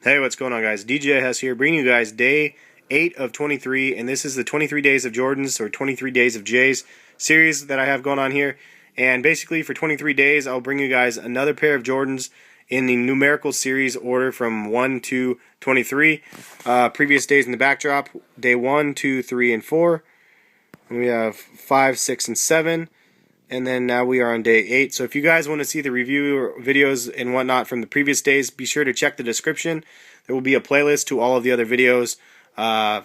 Hey, what's going on, guys? DJ Hess here, bringing you guys day 8 of 23, and this is the 23 Days of Jordans, or 23 Days of J's series that I have going on here. And basically, for 23 days, I'll bring you guys another pair of Jordans in the numerical series order from 1 to 23. Previous days in the backdrop, day 1, 2, 3, and 4. And we have 5, 6, and 7. And then now we are on day 8. So if you guys want to see the review or videos and whatnot from the previous days, be sure to check the description. There will be a playlist to all of the other videos,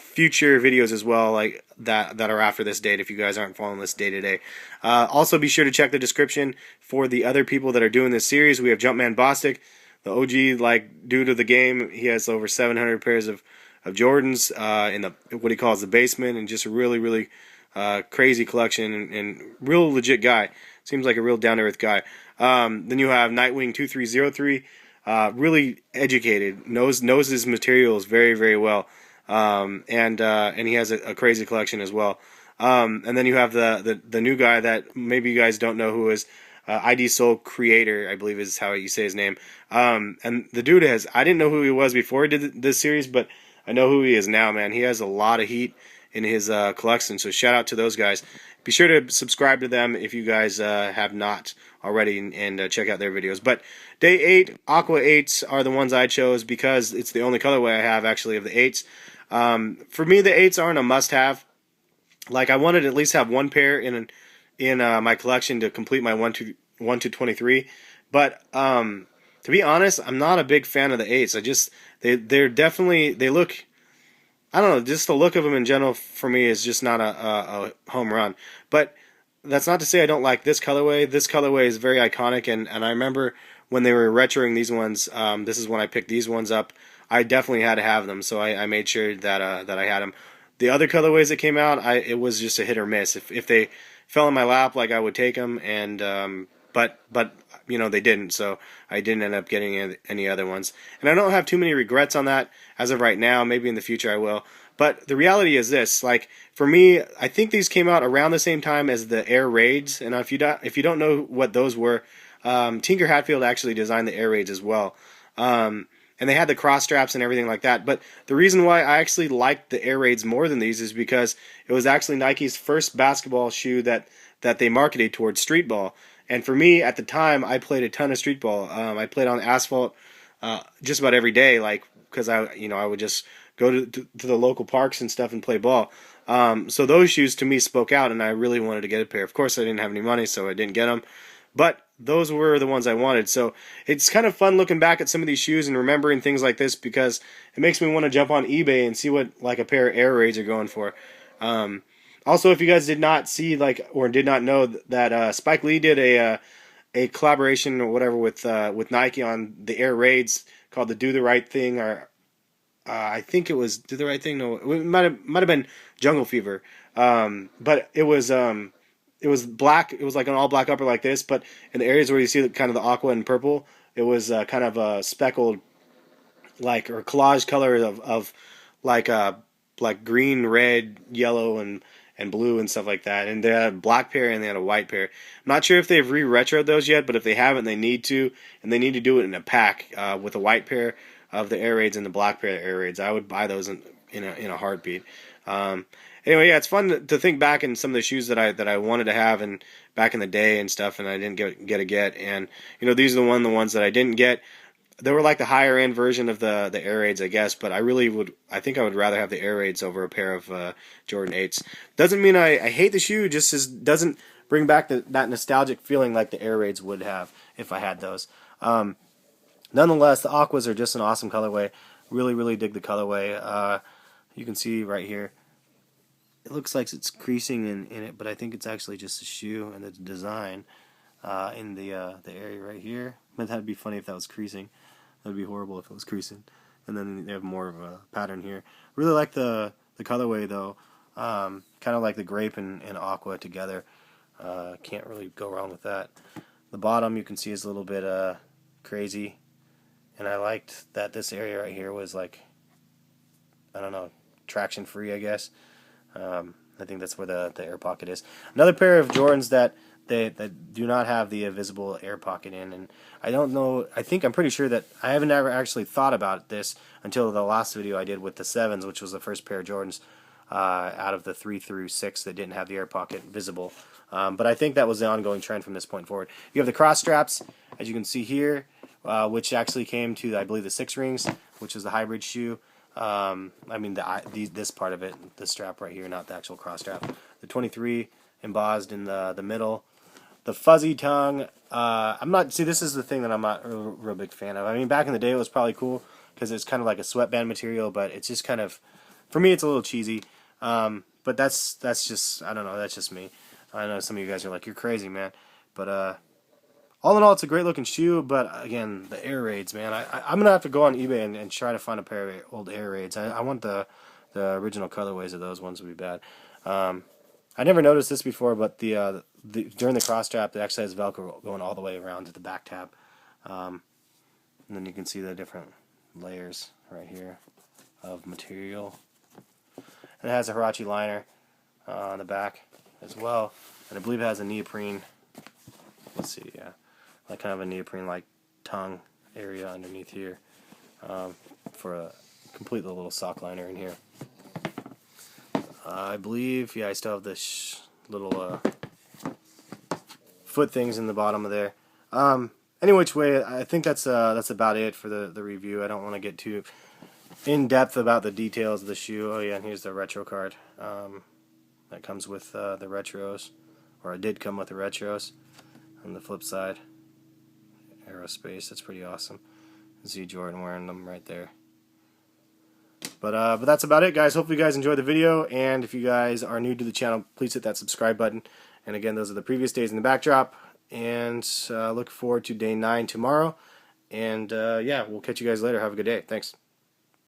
future videos as well, like that are after this date if you guys aren't following this day to day. Also be sure to check the description for the other people that are doing this series. We have Jumpmanbostic, the OG like dude of the game. He has over 700 pairs of Jordans in the what he calls the basement, and just a really crazy collection and real legit guy. Seems like a real down-to-earth guy. Then you have Nightwing 2303, really educated, knows his materials very well, and he has a crazy collection as well. And then you have the new guy that maybe you guys don't know who is IDsolecreator, I believe is how you say his name. And the dude I didn't know who he was before he did this series, but I know who he is now, man. He has a lot of heat in his collection, so shout out to those guys. Be sure to subscribe to them if you guys have not already, and check out their videos. But day 8 Aqua 8s are the ones I chose because it's the only colorway I have actually of the 8s. For me, the 8s aren't a must-have. Like, I wanted to at least have one pair in my collection to complete my 1 to 23. But to be honest, I'm not a big fan of the 8s. They look, I don't know, just the look of them in general for me is just not a home run. But that's not to say I don't like this colorway. This colorway is very iconic, and I remember when they were retroing these ones, this is when I picked these ones up. I definitely had to have them, so I made sure that I had them. The other colorways that came out, it was just a hit or miss. If they fell in my lap, like, I would take them, and but you know, they didn't, so I didn't end up getting any other ones. And I don't have too many regrets on that as of right now. Maybe in the future I will. But the reality is this: like, for me, I think these came out around the same time as the Air Raids. And if you don't know what those were, Tinker Hatfield actually designed the Air Raids as well. And they had the cross straps and everything like that. But the reason why I actually liked the Air Raids more than these is because it was actually Nike's first basketball shoe that they marketed towards street ball. And for me, at the time, I played a ton of street ball. I played on asphalt just about every day, like, because I would just go to the local parks and stuff and play ball. So those shoes to me spoke out, and I really wanted to get a pair. Of course, I didn't have any money, so I didn't get them. But those were the ones I wanted. So it's kind of fun looking back at some of these shoes and remembering things like this, because it makes me want to jump on eBay and see what, like, a pair of Air Raids are going for. Also, if you guys did not see, like, or did not know that Spike Lee did a collaboration or whatever with Nike on the Air Raids called the Do the Right Thing, or I think it was Do the Right Thing. No, it might have been Jungle Fever. But it was black. It was like an all black upper like this, but in the areas where you see kind of the aqua and purple, it was kind of a speckled, like, or collage color of like green, red, yellow, and blue and stuff like that. And they had a black pair and they had a white pair. I'm not sure if they've re-retroed those yet, but if they haven't, they need to, and they need to do it in a pack with a white pair of the Air Raids and the black pair of the Air Raids. I would buy those in a heartbeat. Anyway, yeah, it's fun to think back in some of the shoes that I wanted to have and back in the day and stuff, and I didn't get. And these are the ones that I didn't get. They were like the higher end version of the Air Raids, I guess, but I think I would rather have the Air Raids over a pair of Jordan 8s. Doesn't mean I hate the shoe, just doesn't bring back that nostalgic feeling like the Air Raids would have if I had those. Nonetheless, the Aquas are just an awesome colorway. Really dig the colorway. You can see right here, it looks like it's creasing in it, but I think it's actually just a shoe and the design in the area right here. But that'd be funny if that was creasing. That'd be horrible if it was creasing. And then they have more of a pattern here. Really like the colorway though. Kind of like the grape and aqua together. Can't really go wrong with that. The bottom you can see is a little bit crazy. And I liked that this area right here was, like, I don't know, traction free, I guess. I think that's where the air pocket is. Another pair of Jordans that that do not have the visible air pocket in, and I don't know. I'm pretty sure that I haven't ever actually thought about this until the last video I did with the 7s, which was the first pair of Jordans out of the 3 through 6 that didn't have the air pocket visible. But I think that was the ongoing trend from this point forward. You have the cross straps, as you can see here, which actually came to, I believe, the 6 rings, which is the hybrid shoe. I mean this part of it, the strap right here, not the actual cross strap. The 23 embossed in the middle. The fuzzy tongue, this is the thing that I'm not a real big fan of. I mean, back in the day it was probably cool because it's kind of like a sweatband material, but it's just kind of, for me, it's a little cheesy. But that's just, I don't know, that's just me. I know some of you guys are like, you're crazy, man. But all in all, it's a great looking shoe, but again, the air raids, man. I'm going to have to go on eBay and try to find a pair of old air raids. I want the original colorways of those ones would be bad. I never noticed this before, but during the cross strap, it actually has Velcro going all the way around to the back tab. And then you can see the different layers right here of material. And it has a Hirachi liner on the back as well. And I believe it has a neoprene, let's see, yeah, like kind of a neoprene-like tongue area underneath here for a complete little sock liner in here. I believe, yeah, I still have this little foot things in the bottom of there. Any which way, I think that's about it for the review. I don't want to get too in depth about the details of the shoe. Oh yeah, and here's the retro card that comes with the retros, or it did come with the retros. On the flip side, aerospace. That's pretty awesome. See Jordan wearing them right there. But that's about it, guys. Hopefully you guys enjoyed the video, and if you guys are new to the channel, please hit that subscribe button. And again, those are the previous days in the backdrop, and look forward to day 9 tomorrow. And yeah, we'll catch you guys later. Have a good day. Thanks.